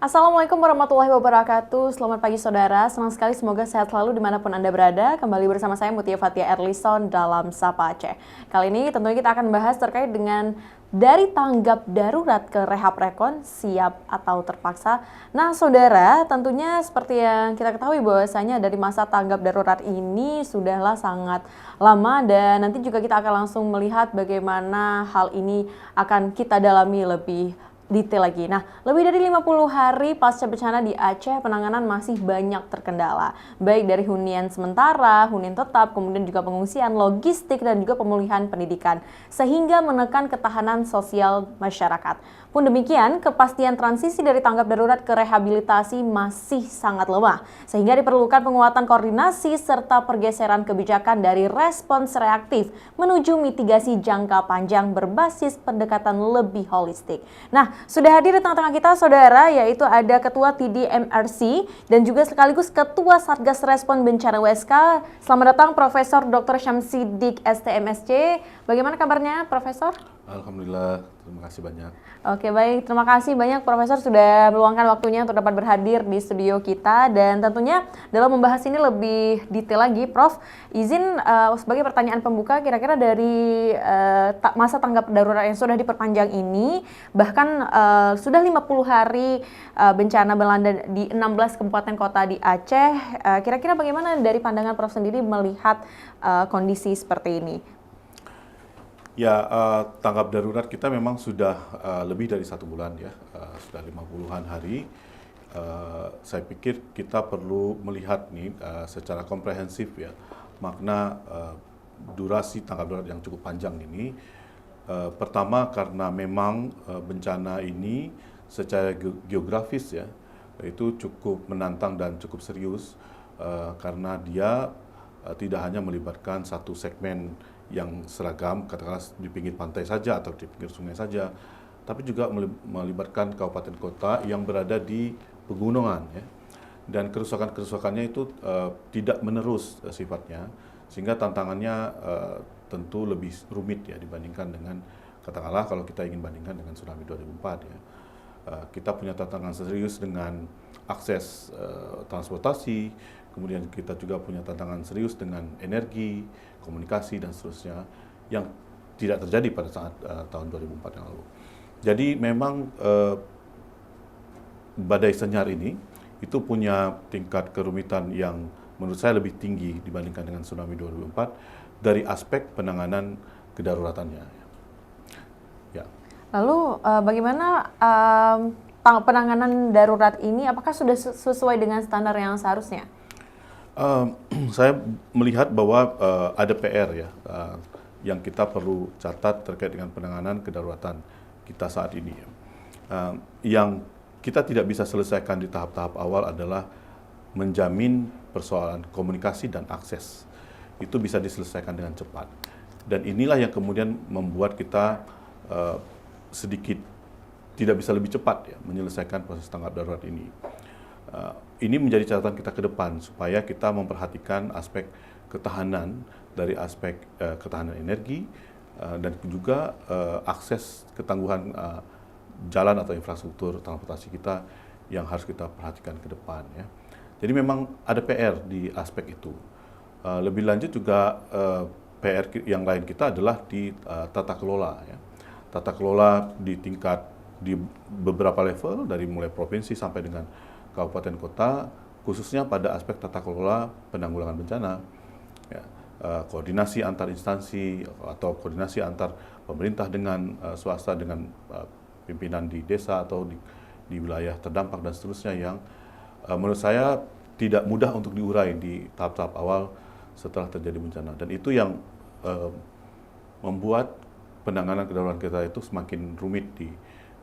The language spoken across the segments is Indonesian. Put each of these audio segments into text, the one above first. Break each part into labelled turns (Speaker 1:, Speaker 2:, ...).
Speaker 1: Assalamualaikum warahmatullahi wabarakatuh. Selamat pagi saudara, senang sekali semoga sehat selalu dimanapun Anda berada. Kembali bersama saya Mutia Fatia Erlison dalam Sapa Aceh. Kali ini tentunya kita akan bahas terkait dengan dari tanggap darurat ke rehab rekon, siap atau terpaksa. Nah saudara, tentunya seperti yang kita ketahui bahwasanya dari masa tanggap darurat ini sudahlah sangat lama dan nanti juga kita akan langsung melihat bagaimana hal ini akan kita dalami lebih detail lagi. Nah, lebih dari 50 hari pasca bencana di Aceh, penanganan masih banyak terkendala. Baik dari hunian sementara, hunian tetap, kemudian juga pengungsian, logistik, dan juga pemulihan pendidikan. Sehingga menekan ketahanan sosial masyarakat. Pun demikian, kepastian transisi dari tanggap darurat ke rehabilitasi masih sangat lemah. Sehingga diperlukan penguatan koordinasi serta pergeseran kebijakan dari respons reaktif menuju mitigasi jangka panjang berbasis pendekatan lebih holistik. Nah, sudah hadir di tengah-tengah kita saudara, yaitu ada Ketua TDMRC dan juga sekaligus Ketua Satgas Respon Bencana WSK. Selamat datang Profesor Dr. Syamsidik STMSC. Bagaimana kabarnya Profesor?
Speaker 2: Alhamdulillah, terima kasih banyak.
Speaker 1: Oke baik, terima kasih banyak Profesor sudah meluangkan waktunya untuk dapat berhadir di studio kita. Dan tentunya dalam membahas ini lebih detail lagi Prof, izin sebagai pertanyaan pembuka, kira-kira dari masa tanggap darurat yang sudah diperpanjang ini, bahkan sudah 50 hari bencana melanda di 16 kabupaten kota di Aceh, kira-kira bagaimana dari pandangan Prof sendiri melihat kondisi seperti ini?
Speaker 2: Ya, tanggap darurat kita memang sudah lebih dari 1 bulan ya, sudah 50-an hari. Saya pikir kita perlu melihat nih secara komprehensif ya, makna durasi tanggap darurat yang cukup panjang ini. Pertama karena memang bencana ini secara geografis ya, itu cukup menantang dan cukup serius karena dia tidak hanya melibatkan satu segmen yang seragam, katakanlah di pinggir pantai saja atau di pinggir sungai saja, tapi juga melibatkan kabupaten kota yang berada di pegunungan ya. Dan kerusakannya itu tidak menerus sifatnya, sehingga tantangannya tentu lebih rumit ya dibandingkan dengan, katakanlah kalau kita ingin bandingkan dengan tsunami 2004 ya. Kita punya tantangan serius dengan akses transportasi, kemudian kita juga punya tantangan serius dengan energi, komunikasi, dan seterusnya yang tidak terjadi pada saat tahun 2004 yang lalu. Jadi memang badai senyar ini itu punya tingkat kerumitan yang menurut saya lebih tinggi dibandingkan dengan tsunami 2004 dari aspek penanganan kedaruratannya. Ya.
Speaker 1: Lalu bagaimana penanganan darurat ini, apakah sudah sesuai dengan standar yang seharusnya?
Speaker 2: Saya melihat bahwa ada PR ya yang kita perlu catat terkait dengan penanganan kedaruratan kita saat ini. Yang kita tidak bisa selesaikan di tahap-tahap awal adalah menjamin persoalan komunikasi dan akses. Itu bisa diselesaikan dengan cepat. Dan inilah yang kemudian membuat kita sedikit tidak bisa lebih cepat ya menyelesaikan proses tanggap darurat ini. Ini menjadi catatan kita ke depan supaya kita memperhatikan aspek ketahanan dari aspek ketahanan energi dan juga akses ketangguhan jalan atau infrastruktur transportasi kita yang harus kita perhatikan ke depan ya. Jadi memang ada PR di aspek itu. Lebih lanjut juga PR yang lain kita adalah di tata kelola ya. Tata kelola di tingkat di beberapa level dari mulai provinsi sampai dengan kabupaten kota, khususnya pada aspek tata kelola penanggulangan bencana, ya, koordinasi antar instansi atau koordinasi antar pemerintah dengan swasta dengan pimpinan di desa atau di wilayah terdampak dan seterusnya yang menurut saya tidak mudah untuk diurai di tahap-tahap awal setelah terjadi bencana. Dan itu yang membuat penanganan kedaruratan kita itu semakin rumit di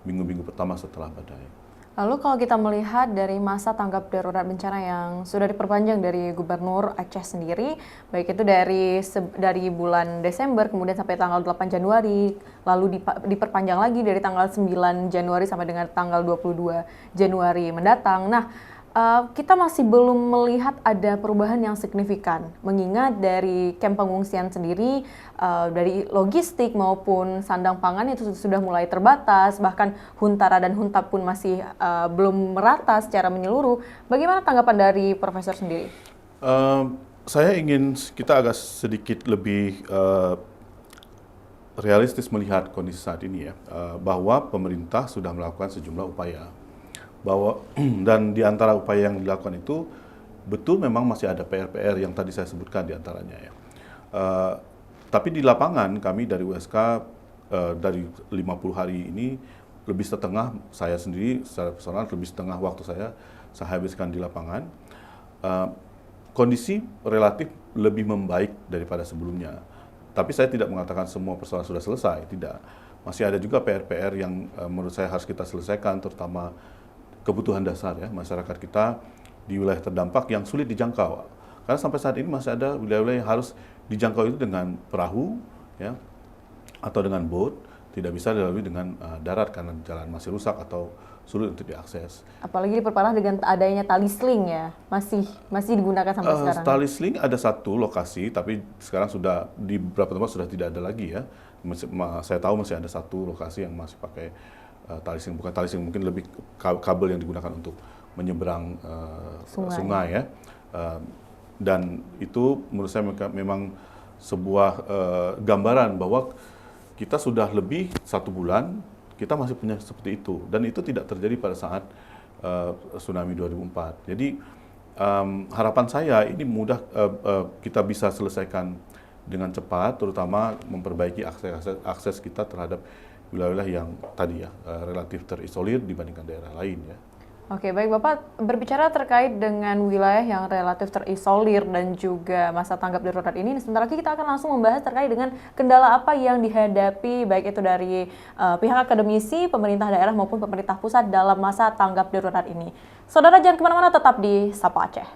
Speaker 2: minggu-minggu pertama setelah badai.
Speaker 1: Lalu kalau kita melihat dari masa tanggap darurat bencana yang sudah diperpanjang dari Gubernur Aceh sendiri, baik itu dari bulan Desember kemudian sampai tanggal 8 Januari, lalu diperpanjang lagi dari tanggal 9 Januari sampai dengan tanggal 22 Januari mendatang. Nah, kita masih belum melihat ada perubahan yang signifikan, mengingat dari kamp pengungsian sendiri, dari logistik maupun sandang pangan itu sudah mulai terbatas, bahkan huntara dan huntap pun masih belum merata secara menyeluruh. Bagaimana tanggapan dari Profesor sendiri?
Speaker 2: Saya ingin kita agak sedikit lebih realistis melihat kondisi saat ini ya, bahwa pemerintah sudah melakukan sejumlah upaya. Dan di antara upaya yang dilakukan itu betul memang masih ada PR-PR yang tadi saya sebutkan di antaranya ya. Tapi di lapangan kami dari USK dari 50 hari ini lebih setengah, saya sendiri secara personal lebih setengah waktu saya habiskan di lapangan. Kondisi relatif lebih membaik daripada sebelumnya. Tapi saya tidak mengatakan semua persoalan sudah selesai, tidak. Masih ada juga PR-PR yang menurut saya harus kita selesaikan, terutama kebutuhan dasar ya masyarakat kita di wilayah terdampak yang sulit dijangkau. Karena sampai saat ini masih ada wilayah-wilayah yang harus dijangkau itu dengan perahu ya atau dengan boat, tidak bisa dilalui dengan darat karena jalan masih rusak atau sulit untuk diakses.
Speaker 1: Apalagi diperparah dengan adanya tali sling ya, masih digunakan sampai sekarang.
Speaker 2: Tali sling ada satu lokasi, tapi sekarang sudah di beberapa tempat sudah tidak ada lagi ya. Saya tahu masih ada satu lokasi yang masih pakai tali sling, bukan tali sling, mungkin lebih kabel yang digunakan untuk menyeberang sungai ya. Dan itu menurut saya memang sebuah gambaran bahwa kita sudah lebih 1 bulan kita masih punya seperti itu, dan itu tidak terjadi pada saat tsunami 2004. Jadi harapan saya ini mudah kita bisa selesaikan dengan cepat, terutama memperbaiki akses kita terhadap wilayah-wilayah yang tadi ya relatif terisolir dibandingkan daerah lain ya.
Speaker 1: Oke, baik Bapak, berbicara terkait dengan wilayah yang relatif terisolir dan juga masa tanggap darurat ini, sebentar lagi kita akan langsung membahas terkait dengan kendala apa yang dihadapi baik itu dari pihak akademisi, pemerintah daerah maupun pemerintah pusat dalam masa tanggap darurat ini. Saudara jangan kemana-mana, tetap di Sapa Aceh.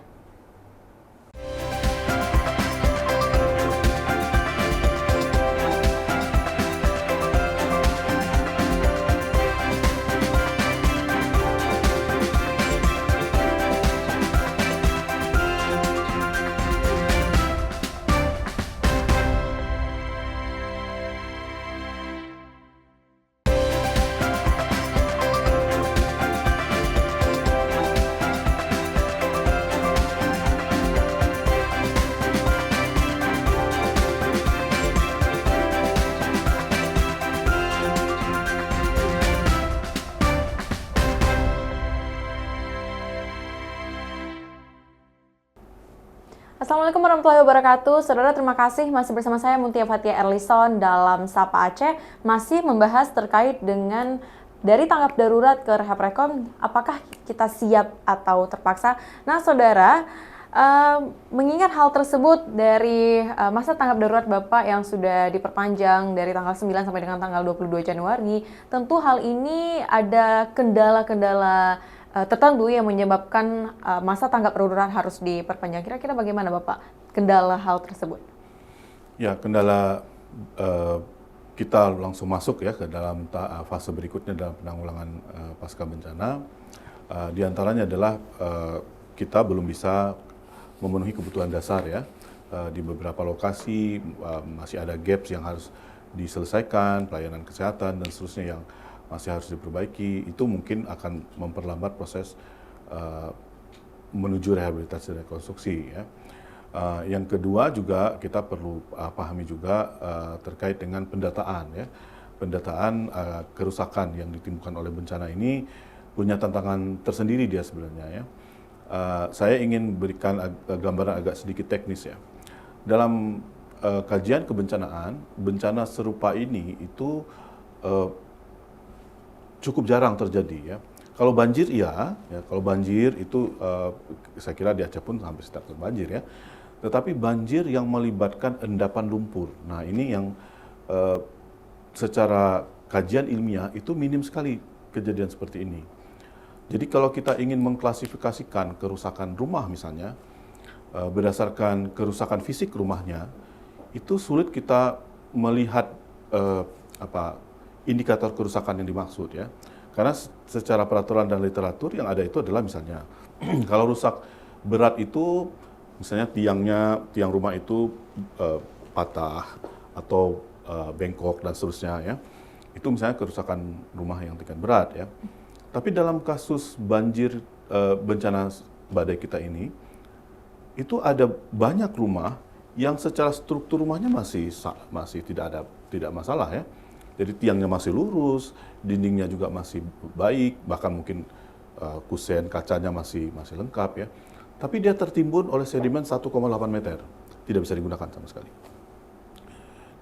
Speaker 1: Assalamualaikum warahmatullahi wabarakatuh. Saudara, terima kasih masih bersama saya Mutia Fatia Erlison dalam Sapa Aceh, masih membahas terkait dengan dari tanggap darurat ke rehab rekom, apakah kita siap atau terpaksa. Nah saudara, mengingat hal tersebut dari masa tanggap darurat Bapak yang sudah diperpanjang dari tanggal 9 sampai dengan tanggal 22 Januari, tentu hal ini ada kendala-kendala tertentu yang menyebabkan masa tanggap darurat harus diperpanjang. Kira-kira bagaimana Bapak kendala hal tersebut?
Speaker 2: Ya, kendala kita langsung masuk ya ke dalam fase berikutnya dalam penanggulangan pasca bencana. Di antaranya adalah kita belum bisa memenuhi kebutuhan dasar ya. Di beberapa lokasi masih ada gaps yang harus diselesaikan, pelayanan kesehatan dan seterusnya yang masih harus diperbaiki. Itu mungkin akan memperlambat proses menuju rehabilitasi dan rekonstruksi ya. Yang kedua juga kita perlu pahami juga terkait dengan pendataan ya. Pendataan kerusakan yang ditimbulkan oleh bencana ini punya tantangan tersendiri dia sebenarnya ya. Saya ingin berikan gambaran agak sedikit teknis ya. Dalam kajian kebencanaan, bencana serupa ini itu cukup jarang terjadi ya. Kalau banjir iya, ya, kalau banjir itu saya kira di Aceh pun hampir setiap banjir ya. Tetapi banjir yang melibatkan endapan lumpur, nah ini yang secara kajian ilmiah itu minim sekali kejadian seperti ini. Jadi kalau kita ingin mengklasifikasikan kerusakan rumah misalnya, berdasarkan kerusakan fisik rumahnya, itu sulit kita melihat indikator kerusakan yang dimaksud ya. Karena secara peraturan dan literatur yang ada itu adalah misalnya Kalau rusak berat itu misalnya tiang rumah itu patah atau bengkok dan seterusnya ya. Itu misalnya kerusakan rumah yang tingkat berat ya. Tapi dalam kasus banjir bencana badai kita ini itu ada banyak rumah yang secara struktur rumahnya masih tidak masalah ya. Jadi tiangnya masih lurus, dindingnya juga masih baik, bahkan mungkin kusen kacanya masih lengkap ya. Tapi dia tertimbun oleh sedimen 1,8 meter, tidak bisa digunakan sama sekali.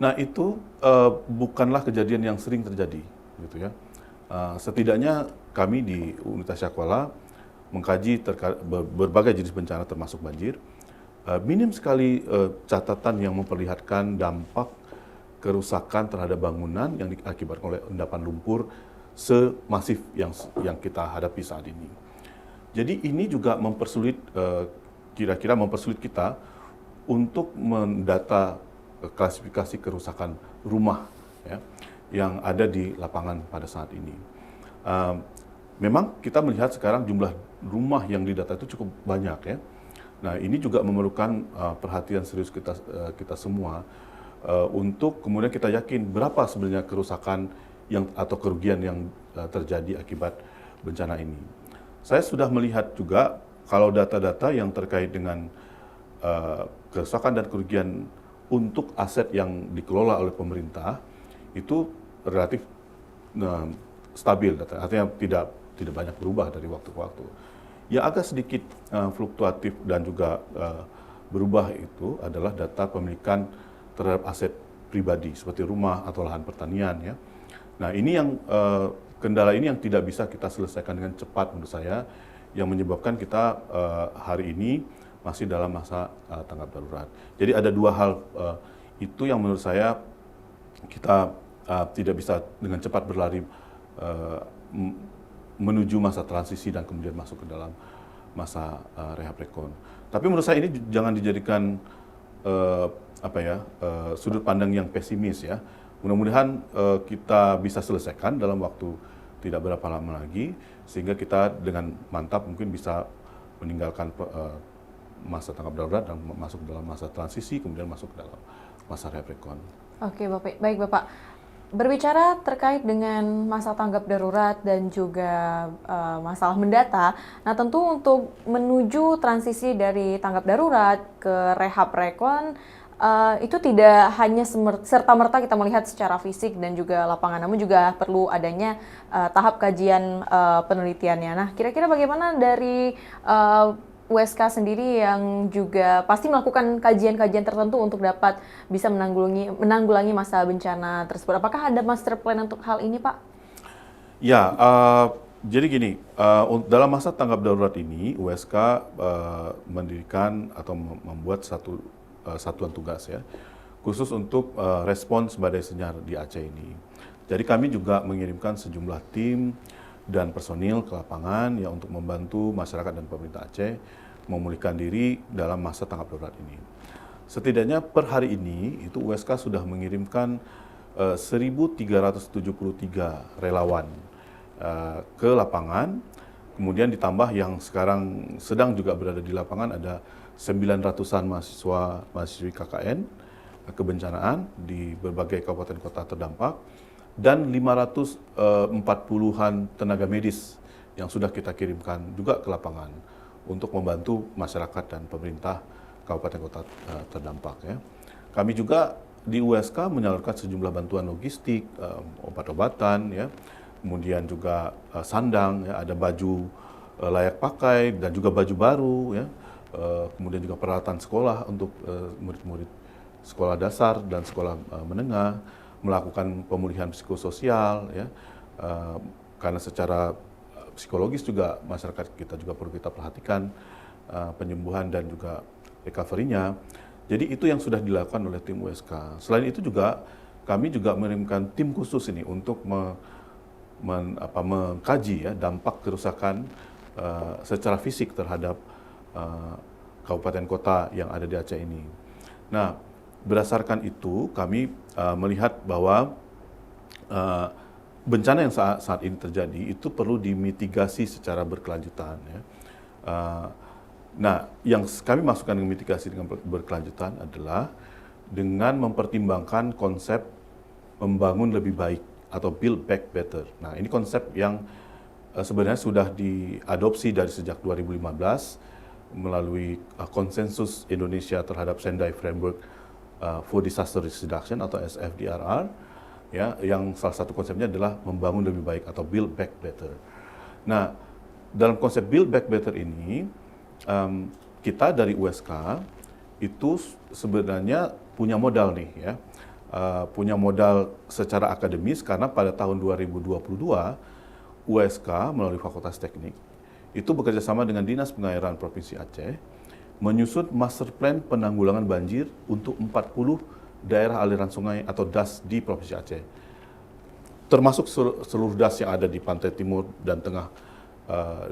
Speaker 2: Nah itu bukanlah kejadian yang sering terjadi, gitu ya. Setidaknya kami di Universitas Syakuala mengkaji berbagai jenis bencana termasuk banjir. Minim sekali catatan yang memperlihatkan dampak kerusakan terhadap bangunan yang diakibatkan oleh endapan lumpur semasif yang kita hadapi saat ini. Jadi ini juga mempersulit kira-kira mempersulit kita untuk mendata klasifikasi kerusakan rumah ya, yang ada di lapangan pada saat ini. Memang kita melihat sekarang jumlah rumah yang didata itu cukup banyak ya. Nah ini juga memerlukan perhatian serius kita semua untuk kemudian kita yakin berapa sebenarnya kerusakan atau kerugian yang terjadi akibat bencana ini. Saya sudah melihat juga kalau data-data yang terkait dengan kerusakan dan kerugian untuk aset yang dikelola oleh pemerintah itu relatif stabil, artinya tidak banyak berubah dari waktu ke waktu. Yang agak sedikit fluktuatif dan juga berubah itu adalah data pemilikan terhadap aset pribadi seperti rumah atau lahan pertanian ya. Nah ini yang kendala ini yang tidak bisa kita selesaikan dengan cepat menurut saya, yang menyebabkan kita hari ini masih dalam masa tanggap darurat. Jadi ada dua hal itu yang menurut saya kita tidak bisa dengan cepat berlari menuju masa transisi dan kemudian masuk ke dalam masa rehab rekon. Tapi menurut saya ini jangan dijadikan sudut pandang yang pesimis ya. Mudah-mudahan kita bisa selesaikan dalam waktu tidak berapa lama lagi, sehingga kita dengan mantap mungkin bisa meninggalkan masa tanggap darurat dan masuk dalam masa transisi, kemudian masuk ke dalam masa rehab rekon.
Speaker 1: Oke, baik Bapak. Berbicara terkait dengan masa tanggap darurat dan juga masalah mendata, nah tentu untuk menuju transisi dari tanggap darurat ke rehab rekon, itu tidak hanya serta-merta kita melihat secara fisik dan juga lapangan, namun juga perlu adanya tahap kajian penelitiannya. Nah, kira-kira bagaimana dari USK sendiri yang juga pasti melakukan kajian-kajian tertentu untuk dapat bisa menanggulangi masa bencana tersebut. Apakah ada master plan untuk hal ini, Pak?
Speaker 2: Ya, jadi gini, dalam masa tanggap darurat ini USK mendirikan atau membuat satuan tugas ya, khusus untuk respons badai senyar di Aceh ini. Jadi kami juga mengirimkan sejumlah tim dan personil ke lapangan ya untuk membantu masyarakat dan pemerintah Aceh memulihkan diri dalam masa tanggap darurat ini. Setidaknya per hari ini itu USK sudah mengirimkan 1.373 relawan ke lapangan, kemudian ditambah yang sekarang sedang juga berada di lapangan ada 900-an mahasiswi KKN kebencanaan di berbagai kabupaten kota terdampak, dan 540-an tenaga medis yang sudah kita kirimkan juga ke lapangan untuk membantu masyarakat dan pemerintah kabupaten kota terdampak ya. Kami juga di USK menyalurkan sejumlah bantuan logistik, obat-obatan ya, kemudian juga sandang ya, ada baju layak pakai dan juga baju baru ya, kemudian juga peralatan sekolah untuk murid-murid sekolah dasar dan sekolah menengah, melakukan pemulihan psikososial ya, karena secara psikologis juga masyarakat kita juga perlu kita perhatikan penyembuhan dan juga recovery-nya. Jadi itu yang sudah dilakukan oleh tim USK. Selain itu juga kami juga mengirimkan tim khusus ini untuk mengkaji ya dampak kerusakan secara fisik terhadap kabupaten kota yang ada di Aceh ini. Nah, berdasarkan itu kami melihat bahwa bencana yang saat ini terjadi itu perlu dimitigasi secara berkelanjutan ya. Uh, Nah, yang kami masukkan dengan mitigasi dengan berkelanjutan adalah dengan mempertimbangkan konsep membangun lebih baik atau build back better. Nah, ini konsep yang sebenarnya sudah diadopsi dari sejak 2015 melalui konsensus Indonesia terhadap Sendai Framework for Disaster Risk Reduction atau SFDRR, ya, yang salah satu konsepnya adalah membangun lebih baik atau build back better. Nah, dalam konsep build back better ini kita dari USK itu sebenarnya punya modal nih ya, punya modal secara akademis karena pada tahun 2022 USK melalui Fakultas Teknik itu bekerja sama dengan Dinas Pengairan Provinsi Aceh menyusun Master Plan Penanggulangan Banjir untuk 40 daerah aliran sungai atau DAS di Provinsi Aceh, termasuk seluruh DAS yang ada di pantai timur dan tengah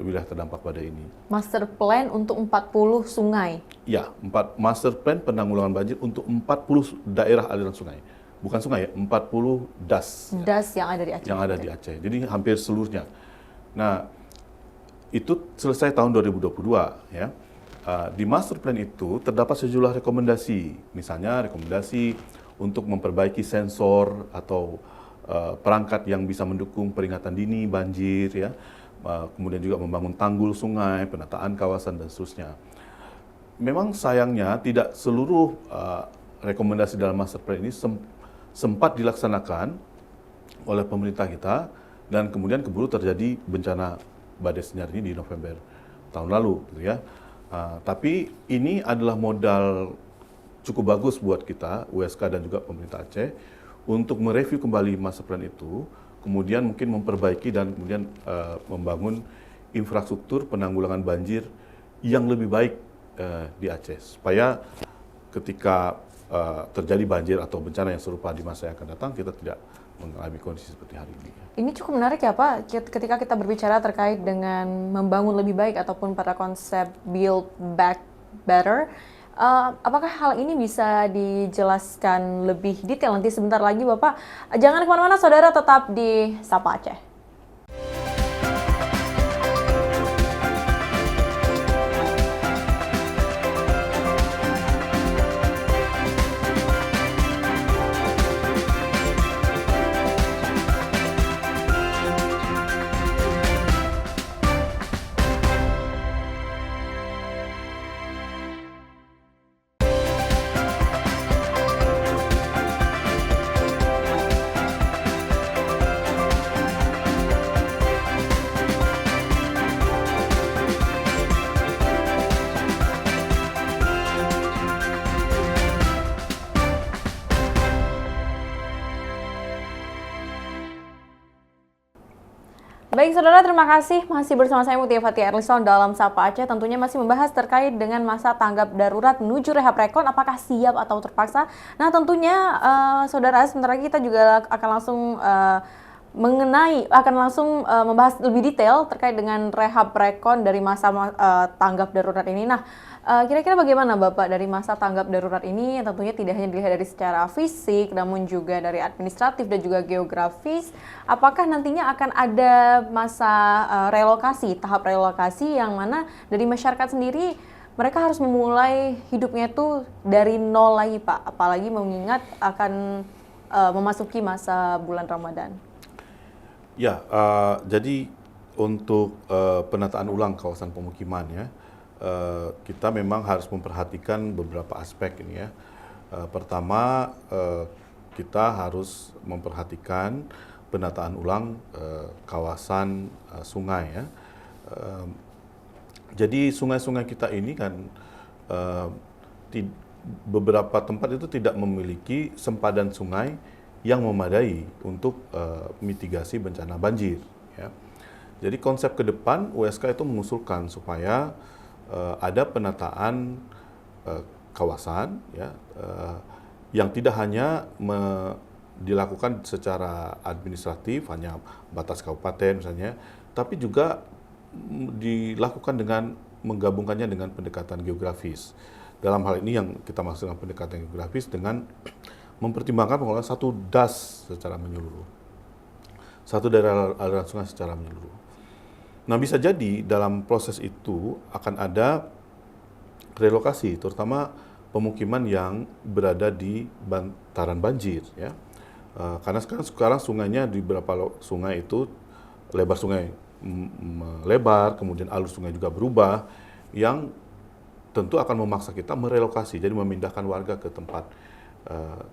Speaker 2: wilayah terdampak pada ini.
Speaker 1: Master Plan untuk 40 sungai?
Speaker 2: Ya, Master Plan Penanggulangan Banjir untuk 40 daerah aliran sungai. Bukan sungai ya, 40 DAS.
Speaker 1: DAS ya, yang ada di Aceh? Yang
Speaker 2: ada di Aceh, jadi hampir seluruhnya. Nah, itu selesai tahun 2022 ya. Di Master Plan itu terdapat sejumlah rekomendasi, misalnya rekomendasi untuk memperbaiki sensor atau perangkat yang bisa mendukung peringatan dini banjir ya. Kemudian juga membangun tanggul sungai, penataan kawasan, dan seterusnya. Memang sayangnya tidak seluruh rekomendasi dalam Master Plan ini sempat dilaksanakan oleh pemerintah kita, dan kemudian keburu terjadi bencana badai Senyar ini di November tahun lalu, gitu ya. Tapi ini adalah modal cukup bagus buat kita, USK dan juga pemerintah Aceh, untuk mereview kembali Master Plan itu, kemudian mungkin memperbaiki dan kemudian membangun infrastruktur penanggulangan banjir yang lebih baik di Aceh, supaya ketika terjadi banjir atau bencana yang serupa di masa yang akan datang, kita tidak mengalami kondisi seperti hari ini.
Speaker 1: Ini cukup menarik ya Pak, ketika kita berbicara terkait dengan membangun lebih baik ataupun pada konsep build back better. Apakah hal ini bisa dijelaskan lebih detail nanti sebentar lagi Bapak? Jangan kemana-mana saudara, tetap di Sapa Aceh. Baik saudara, terima kasih masih bersama saya Mutia Fatia Erlison dalam Sapa Aceh, tentunya masih membahas terkait dengan masa tanggap darurat menuju rehab rekon, apakah siap atau terpaksa. Nah tentunya saudara, sebentar lagi kita juga akan langsung membahas lebih detail terkait dengan rehab rekon dari masa tanggap darurat ini. Nah, kira-kira bagaimana Bapak dari masa tanggap darurat ini? Tentunya tidak hanya dilihat dari secara fisik, namun juga dari administratif dan juga geografis. Apakah nantinya akan ada masa relokasi, tahap relokasi yang mana dari masyarakat sendiri mereka harus memulai hidupnya itu dari nol lagi Pak, apalagi mengingat akan memasuki masa bulan Ramadan?
Speaker 2: Ya, jadi untuk penataan ulang kawasan pemukiman ya, kita memang harus memperhatikan beberapa aspek ini ya. Pertama, kita harus memperhatikan penataan ulang kawasan sungai ya. Jadi sungai-sungai kita ini kan beberapa tempat itu tidak memiliki sempadan sungai yang memadai untuk mitigasi bencana banjir. Ya. Jadi konsep ke depan USK itu mengusulkan supaya ada penataan kawasan ya, yang tidak hanya dilakukan secara administratif, hanya batas kabupaten misalnya, tapi juga dilakukan dengan menggabungkannya dengan pendekatan geografis. Dalam hal ini yang kita maksud dengan pendekatan geografis dengan mempertimbangkan pengelolaan satu DAS secara menyeluruh, satu daerah aliran sungai secara menyeluruh. Nah, bisa jadi dalam proses itu akan ada relokasi, terutama pemukiman yang berada di bantaran banjir, ya. Karena sekarang sungainya di beberapa sungai itu lebar sungai melebar, kemudian alur sungai juga berubah, yang tentu akan memaksa kita merelokasi, jadi memindahkan warga ke tempat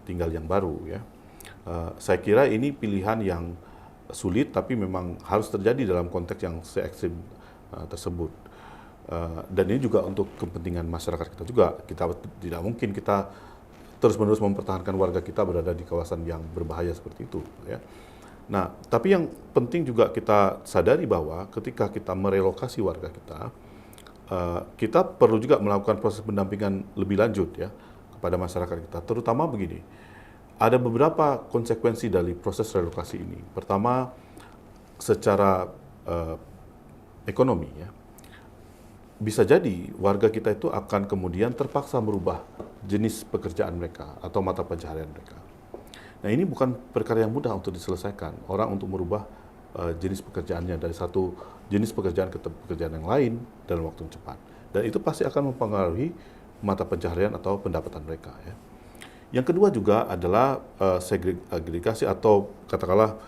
Speaker 2: tinggal yang baru, ya. Saya kira ini pilihan yang sulit, tapi memang harus terjadi dalam konteks yang se-ekstrim tersebut. Dan ini juga untuk kepentingan masyarakat kita juga. Kita tidak mungkin kita terus-menerus mempertahankan warga kita berada di kawasan yang berbahaya seperti itu, ya. Nah, tapi yang penting juga kita sadari bahwa ketika kita merelokasi warga kita, kita perlu juga melakukan proses pendampingan lebih lanjut, ya, kepada masyarakat kita. Terutama begini, ada beberapa konsekuensi dari proses relokasi ini. Pertama, secara ekonomi, ya. Bisa jadi warga kita itu akan kemudian terpaksa merubah jenis pekerjaan mereka atau mata pencaharian mereka. Nah, ini bukan perkara yang mudah untuk diselesaikan. Orang untuk merubah jenis pekerjaannya dari satu jenis pekerjaan ke pekerjaan yang lain dalam waktu yang cepat. Dan itu pasti akan mempengaruhi mata pencaharian atau pendapatan mereka, ya. Yang kedua juga adalah segregasi atau katakanlah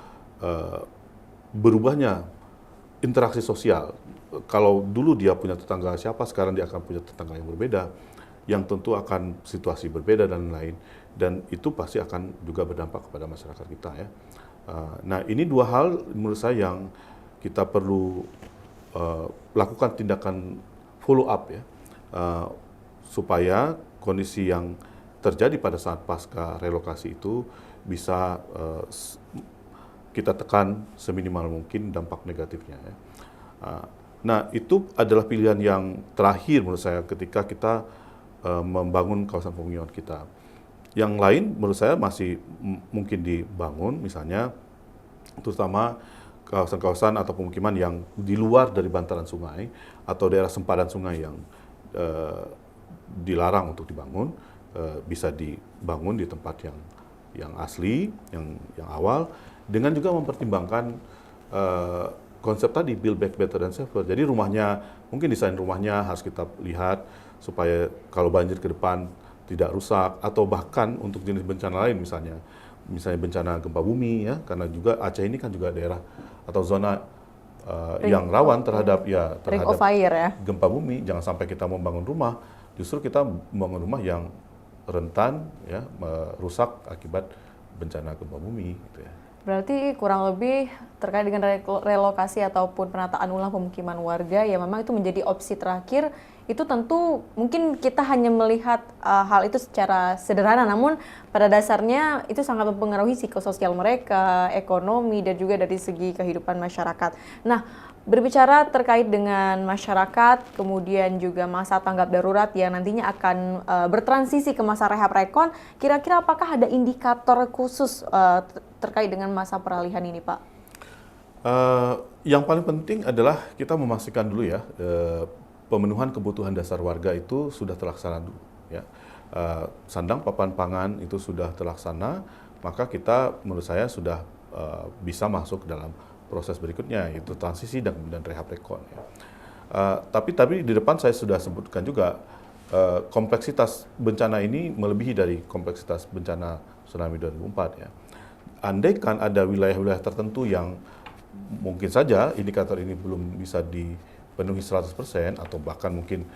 Speaker 2: berubahnya interaksi sosial. Kalau dulu dia punya tetangga siapa, sekarang dia akan punya tetangga yang berbeda, yang tentu akan situasi berbeda dan lain. Dan itu pasti akan juga berdampak kepada masyarakat kita, ya. Nah, ini dua hal menurut saya yang kita perlu lakukan tindakan follow up, ya, supaya kondisi yang terjadi pada saat pasca relokasi itu bisa kita tekan seminimal mungkin dampak negatifnya, ya. Nah, itu adalah pilihan yang terakhir menurut saya ketika kita membangun kawasan pemukiman kita. Yang lain menurut saya masih mungkin dibangun, misalnya terutama kawasan-kawasan atau pemukiman yang di luar dari bantaran sungai atau daerah sempadan sungai yang dilarang untuk dibangun, bisa dibangun di tempat yang asli, yang awal, dengan juga mempertimbangkan konsep tadi build back better and safer. Jadi rumahnya, mungkin desain rumahnya harus kita lihat supaya kalau banjir ke depan tidak rusak, atau bahkan untuk jenis bencana lain misalnya bencana gempa bumi, ya, karena juga Aceh ini kan juga daerah atau zona yang rawan terhadap
Speaker 1: ring of fire, ya,
Speaker 2: gempa bumi. Jangan sampai kita membangun rumah, justru kita membangun rumah yang rentan, ya, rusak akibat bencana gempa bumi, gitu, ya.
Speaker 1: Berarti kurang lebih terkait dengan relokasi ataupun penataan ulang pemukiman warga, ya memang itu menjadi opsi terakhir. Itu tentu mungkin kita hanya melihat hal itu secara sederhana, namun pada dasarnya itu sangat mempengaruhi psikososial mereka, ekonomi, dan juga dari segi kehidupan masyarakat. Nah, berbicara terkait dengan masyarakat, kemudian juga masa tanggap darurat yang nantinya akan bertransisi ke masa rehab rekon, kira-kira apakah ada indikator khusus terkait dengan masa peralihan ini, Pak?
Speaker 2: Yang paling penting adalah kita memastikan dulu, ya, pemenuhan kebutuhan dasar warga itu sudah terlaksana dulu, ya. Sandang papan pangan itu sudah terlaksana, maka kita menurut saya sudah bisa masuk dalam proses berikutnya, yaitu transisi dan kemudian rehab rekon, ya. Tapi di depan saya sudah sebutkan juga kompleksitas bencana ini melebihi dari kompleksitas bencana tsunami 2004, ya. Andaikan ada wilayah-wilayah tertentu yang mungkin saja indikator ini belum bisa dipenuhi 100% atau bahkan mungkin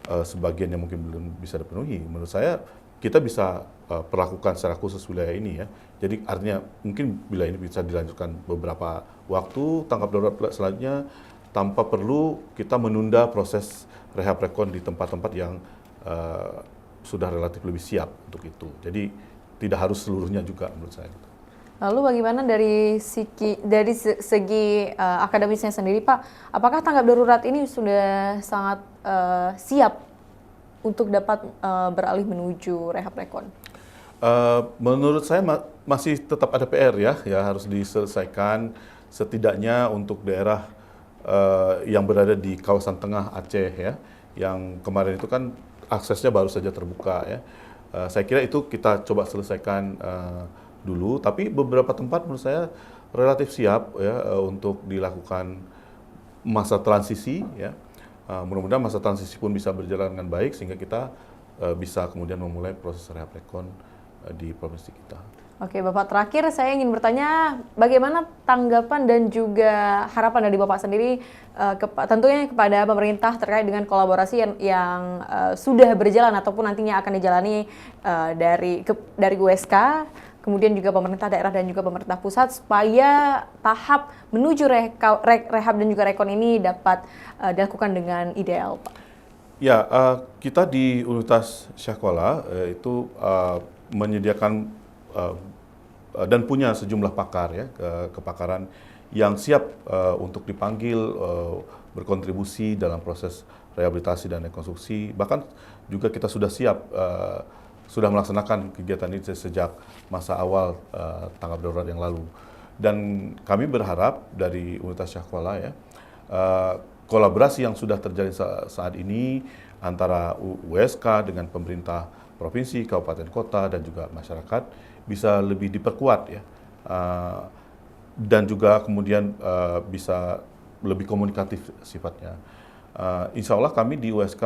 Speaker 2: sebagian yang mungkin belum bisa dipenuhi, menurut saya kita bisa perlakukan secara khusus wilayah ini, ya. Jadi artinya mungkin wilayah ini bisa dilanjutkan beberapa waktu tanggap darurat selanjutnya tanpa perlu kita menunda proses rehab rekon di tempat-tempat yang sudah relatif lebih siap untuk itu. Jadi tidak harus seluruhnya juga menurut saya.
Speaker 1: Lalu bagaimana dari segi akademisnya sendiri, Pak? Apakah tanggap darurat ini sudah sangat siap untuk dapat beralih menuju rehab rekon?
Speaker 2: Menurut saya masih tetap ada PR, ya harus diselesaikan setidaknya untuk daerah yang berada di kawasan tengah Aceh, ya, yang kemarin itu kan aksesnya baru saja terbuka, ya. Saya kira itu kita coba selesaikan dulu, tapi beberapa tempat menurut saya relatif siap, ya, untuk dilakukan masa transisi ya. Mudah-mudahan masa transisi pun bisa berjalan dengan baik sehingga kita bisa kemudian memulai proses rehab rekon di provinsi kita.
Speaker 1: Oke, Bapak, terakhir saya ingin bertanya bagaimana tanggapan dan juga harapan dari Bapak sendiri tentunya kepada pemerintah terkait dengan kolaborasi yang sudah berjalan ataupun nantinya akan dijalani dari USK, kemudian juga pemerintah daerah dan juga pemerintah pusat supaya tahap menuju rehab dan juga rekon ini dapat dilakukan dengan ideal, Pak.
Speaker 2: Ya, kita di Universitas Syahkuala itu menyediakan dan punya sejumlah pakar ya, kepakaran yang siap untuk dipanggil berkontribusi dalam proses rehabilitasi dan rekonstruksi. Bahkan juga kita sudah siap sudah melaksanakan kegiatan ini sejak masa awal tanggap darurat yang lalu. Dan kami berharap dari Universitas Syahkuala ya, kolaborasi yang sudah terjadi saat ini antara USK dengan pemerintah provinsi, kabupaten, kota, dan juga masyarakat bisa lebih diperkuat ya, dan juga kemudian bisa lebih komunikatif sifatnya. Insya Allah kami di USK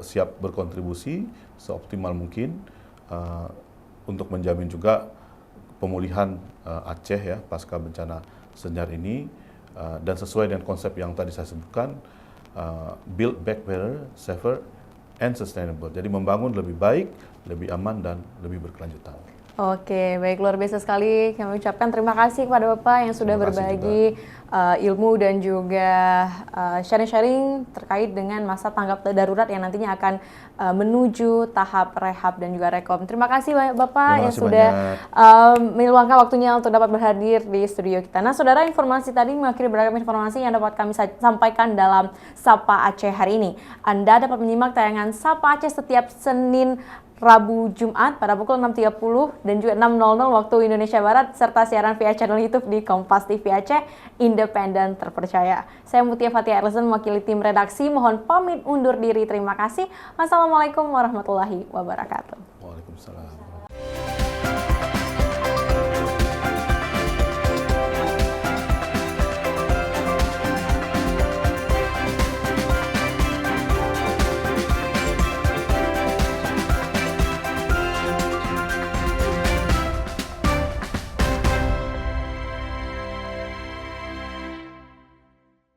Speaker 2: siap berkontribusi seoptimal mungkin untuk menjamin juga pemulihan Aceh ya pasca bencana Senyar ini, dan sesuai dengan konsep yang tadi saya sebutkan, build back better, safer, and sustainable. Jadi membangun lebih baik, lebih aman, dan lebih berkelanjutan.
Speaker 1: Oke, baik, luar biasa sekali. Kami ucapkan terima kasih kepada Bapak yang sudah berbagi ilmu dan juga sharing-sharing terkait dengan masa tanggap darurat yang nantinya akan menuju tahap rehab dan juga rekom. Terima kasih banyak Bapak yang sudah meluangkan waktunya untuk dapat berhadir di studio kita. Nah, saudara, informasi tadi mengakhiri beragam informasi yang dapat kami sampaikan dalam Sapa Aceh hari ini. Anda dapat menyimak tayangan Sapa Aceh setiap Senin, Rabu, Jumat pada pukul 6.30 dan juga 6.00 waktu Indonesia Barat, serta siaran via channel YouTube di Kompas TV Aceh, independen terpercaya. Saya Mutia Fatia Erlison mewakili tim redaksi, mohon pamit undur diri. Terima kasih. Wassalamualaikum warahmatullahi wabarakatuh.
Speaker 2: Waalaikumsalam.